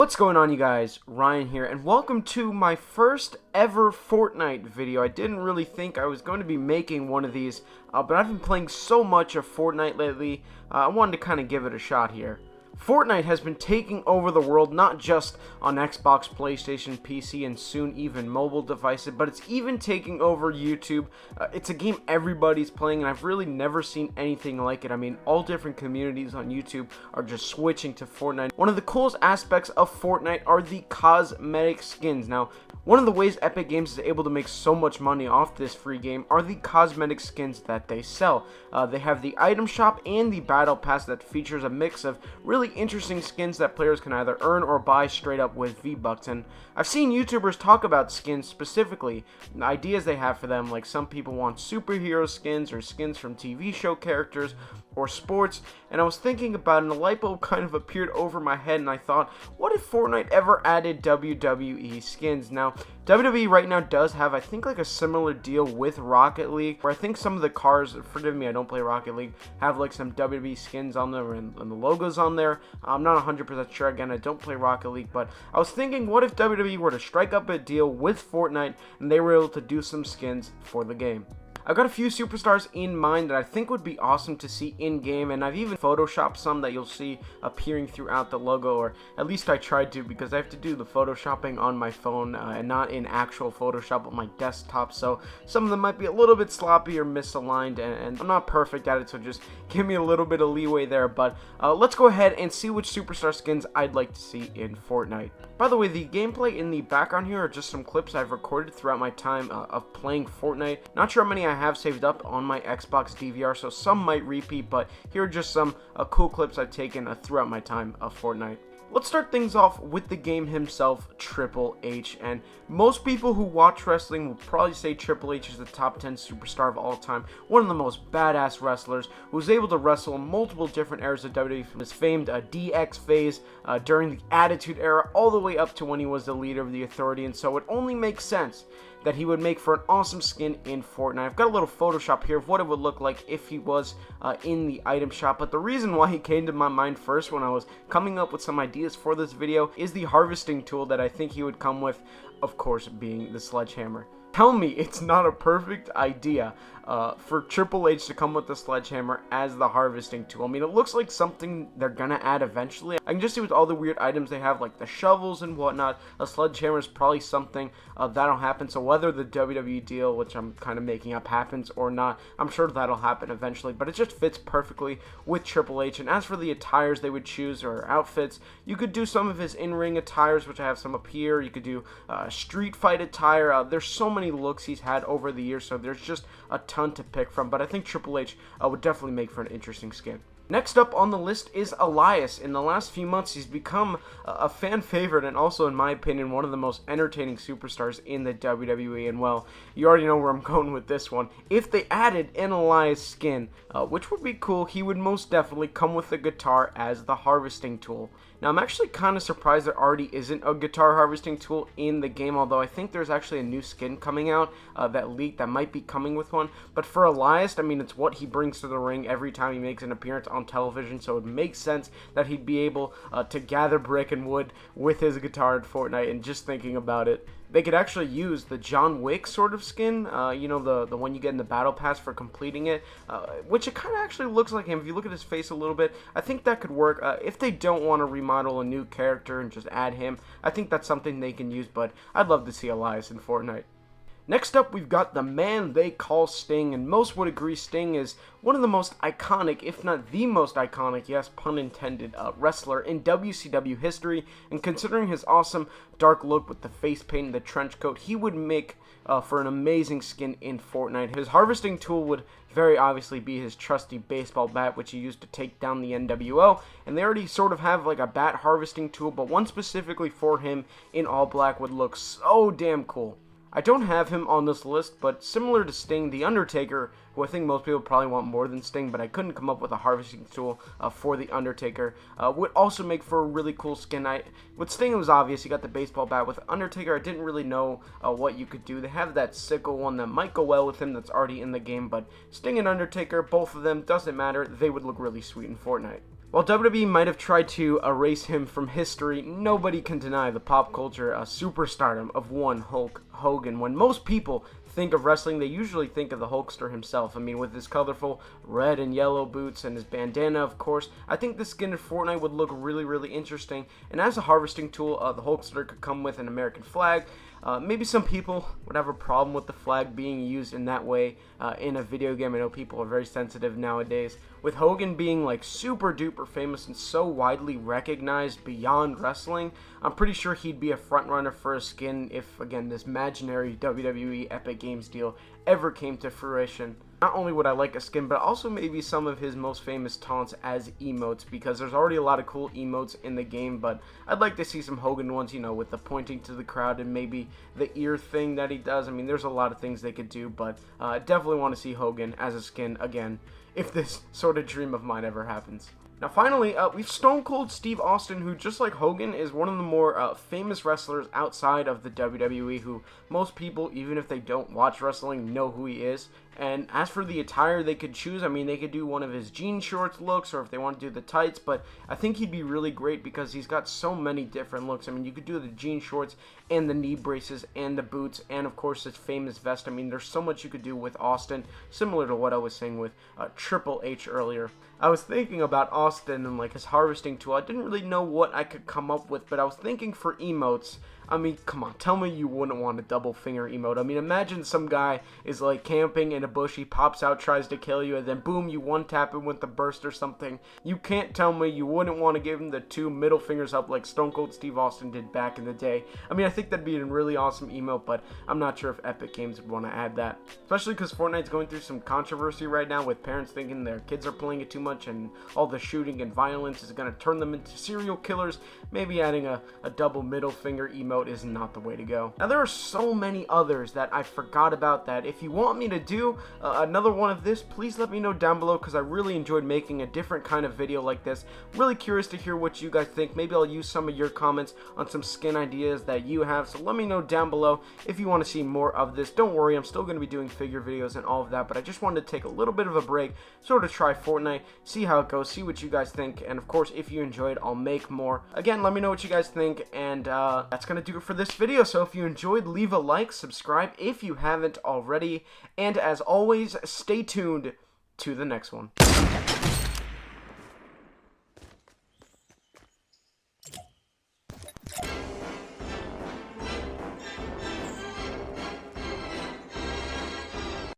What's going on, you guys? Ryan here, and welcome to my first ever Fortnite video. I didn't really think I was going to be making one of these, but I've been playing so much of Fortnite lately, I wanted to kind of give it a shot here. Fortnite has been taking over the world, not just on Xbox, PlayStation, PC, and soon even mobile devices, but it's even taking over YouTube. It's a game everybody's playing, and I've really never seen anything like it. I mean, all different communities on YouTube are just switching to Fortnite. One of the coolest aspects of Fortnite are the cosmetic skins. Now, one of the ways Epic Games is able to make so much money off this free game are the cosmetic skins that they sell. They have the item shop and the battle pass that features a mix of really interesting skins that players can either earn or buy straight up with V-Bucks. And I've seen YouTubers talk about skins specifically, the ideas they have for them, like some people want superhero skins or skins from TV show characters or sports, and I was thinking about it, and a light bulb kind of appeared over my head, and I thought, what if Fortnite ever added WWE skins? Now, WWE right now does have, I think, like a similar deal with Rocket League, where I think some of the cars, forgive me, I don't play Rocket League, have like some WWE skins on there and the logos on there. I'm not 100% sure, again, I don't play Rocket League, but I was thinking, what if WWE were to strike up a deal with Fortnite, and they were able to do some skins for the game? I've got a few superstars in mind that I think would be awesome to see in-game, and I've even photoshopped some that you'll see appearing throughout the logo, or at least I tried to, because I have to do the photoshopping on my phone and not in actual Photoshop on my desktop, so some of them might be a little bit sloppy or misaligned, and I'm not perfect at it, so just give me a little bit of leeway there. But let's go ahead and see which superstar skins I'd like to see in Fortnite. By the way, the gameplay in the background here are just some clips I've recorded throughout my time of playing Fortnite. Not sure how many I have saved up on my Xbox DVR, so some might repeat, but here are just some cool clips I've taken throughout my time of Fortnite. Let's start things off with the game himself, Triple H, and most people who watch wrestling will probably say Triple H is the top 10 superstar of all time, one of the most badass wrestlers who was able to wrestle in multiple different eras of WWE, from his famed DX phase during the Attitude Era all the way up to when he was the leader of the Authority, and so it only makes sense that he would make for an awesome skin in Fortnite. I've got a little Photoshop here of what it would look like if he was in the item shop, but the reason why he came to my mind first when I was coming up with some ideas for this video is the harvesting tool that I think he would come with, of course being the sledgehammer. Tell me it's not a perfect idea for Triple H to come with the sledgehammer as the harvesting tool. I mean, it looks like something they're gonna add eventually. I can just see with all the weird items they have, like the shovels and whatnot, a sledgehammer is probably something that'll happen. So whether the WWE deal, which I'm kind of making up, happens or not, I'm sure that'll happen eventually, but it just fits perfectly with Triple H. And as for the attires they would choose, or outfits, you could do some of his in-ring attires, which I have some up here. You could do street fight attire. There's so many looks he's had over the years, so there's just a ton to pick from, but I think Triple H would definitely make for an interesting skin. Next up on the list is Elias. In the last few months, he's become a fan favorite, and also, in my opinion, one of the most entertaining superstars in the WWE. And well, you already know where I'm going with this one. If they added an Elias skin, which would be cool, he would most definitely come with a guitar as the harvesting tool. Now, I'm actually kind of surprised there already isn't a guitar harvesting tool in the game, although I think there's actually a new skin coming out that leaked that might be coming with one. But for Elias, I mean, it's what he brings to the ring every time he makes an appearance on television, so it makes sense that he'd be able to gather brick and wood with his guitar in Fortnite. And just thinking about it, they could actually use the John Wick sort of skin, you know, the one you get in the battle pass for completing it, which it kind of actually looks like him. If you look at his face a little bit, I think that could work. If they don't want to remodel a new character and just add him, I think that's something they can use, but I'd love to see Elias in Fortnite. Next up, we've got the man they call Sting, and most would agree Sting is one of the most iconic, if not the most iconic, yes, pun intended, wrestler in WCW history. And considering his awesome dark look with the face paint and the trench coat, he would make for an amazing skin in Fortnite. His harvesting tool would very obviously be his trusty baseball bat, which he used to take down the NWO, and they already sort of have like a bat harvesting tool, but one specifically for him in all black would look so damn cool. I don't have him on this list, but similar to Sting, The Undertaker, who I think most people probably want more than Sting, but I couldn't come up with a harvesting tool for The Undertaker, would also make for a really cool skin. With Sting, it was obvious, you got the baseball bat. With Undertaker, I didn't really know what you could do. They have that sickle one that might go well with him that's already in the game, but Sting and Undertaker, both of them, doesn't matter, they would look really sweet in Fortnite. While WWE might have tried to erase him from history, nobody can deny the pop culture superstardom of one Hulk Hogan. When most people think of wrestling, they usually think of the Hulkster himself. I mean, with his colorful red and yellow boots and his bandana, of course, I think the skin in Fortnite would look really, really interesting. And as a harvesting tool, the Hulkster could come with an American flag. Maybe some people would have a problem with the flag being used in that way in a video game. I know people are very sensitive nowadays. With Hogan being like super duper famous and so widely recognized beyond wrestling, I'm pretty sure he'd be a front runner for a skin if, again, this imaginary WWE Epic Games deal ever came to fruition. Not only would I like a skin, but also maybe some of his most famous taunts as emotes, because there's already a lot of cool emotes in the game, but I'd like to see some Hogan ones, you know, with the pointing to the crowd and maybe the ear thing that he does. I mean, there's a lot of things they could do, but I definitely want to see Hogan as a skin again, if this sort of dream of mine ever happens. Now finally, we've Stone Cold Steve Austin, who, just like Hogan, is one of the more famous wrestlers outside of the WWE, who most people, even if they don't watch wrestling, know who he is. And as for the attire they could choose, I mean, they could do one of his jean shorts looks, or if they want to do the tights, but I think he'd be really great because he's got so many different looks. I mean, you could do the jean shorts and the knee braces and the boots and, of course, his famous vest. I mean, there's so much you could do with Austin, similar to what I was saying with Triple H earlier. I was thinking about Austin and like his harvesting tool. I didn't really know what I could come up with, but I was thinking for emotes. I mean, come on, tell me you wouldn't want a double finger emote. I mean, imagine some guy is like camping in a bush, he pops out, tries to kill you, and then boom, you one tap him with the burst or something. You can't tell me you wouldn't want to give him the two middle fingers up like Stone Cold Steve Austin did back in the day. I mean, I think that'd be a really awesome emote, but I'm not sure if Epic Games would want to add that. Especially because Fortnite's going through some controversy right now with parents thinking their kids are playing it too much and all the shooting and violence is going to turn them into serial killers. Maybe adding a double middle finger emote is not the way to go. Now, there are so many others that I forgot about that if you want me to do another one of this, please let me know down below, because I really enjoyed making a different kind of video like this. Really curious to hear what you guys think. Maybe I'll use some of your comments on some skin ideas that you have, so let me know down below if you want to see more of this. Don't worry, I'm still going to be doing figure videos and all of that, but I just wanted to take a little bit of a break, sort of try Fortnite, see how it goes, see what you guys think, and of course, if you enjoyed, I'll make more. Again, let me know what you guys think, and that's going to do it for this video. So if you enjoyed, leave a like, subscribe if you haven't already, and as always, stay tuned to the next one.